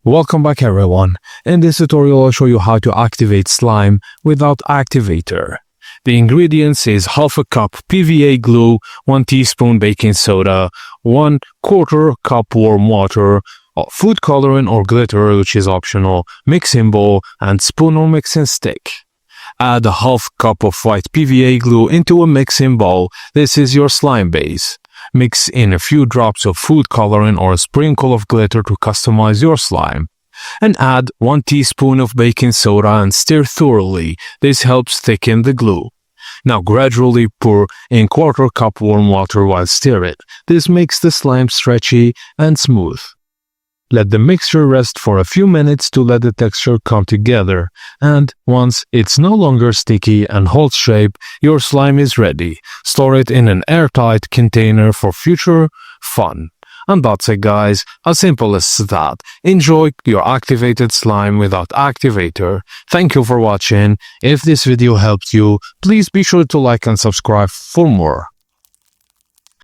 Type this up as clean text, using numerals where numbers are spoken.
Welcome back everyone. In this tutorial I'll show you how to activate slime without Activator. The ingredients is half a cup PVA glue, 1 teaspoon baking soda, 1/4 cup warm water, food coloring or glitter which is optional, mixing bowl and spoon or mixing stick. Add a half cup of white PVA glue into a mixing bowl. This is your slime base. Mix in a few drops of food coloring or a sprinkle of glitter to customize your slime. And add 1 teaspoon of baking soda and stir thoroughly. This helps thicken the glue. Now gradually pour in 1/4 cup warm water while stir it. This makes the slime stretchy and smooth. Let the mixture rest for a few minutes to let the texture come together, and once it's no longer sticky and holds shape, your slime is ready. Store it in an airtight container for future fun. And that's it guys, as simple as that. Enjoy your activated slime without Activator. Thank you for watching. If this video helped you, please be sure to like and subscribe for more.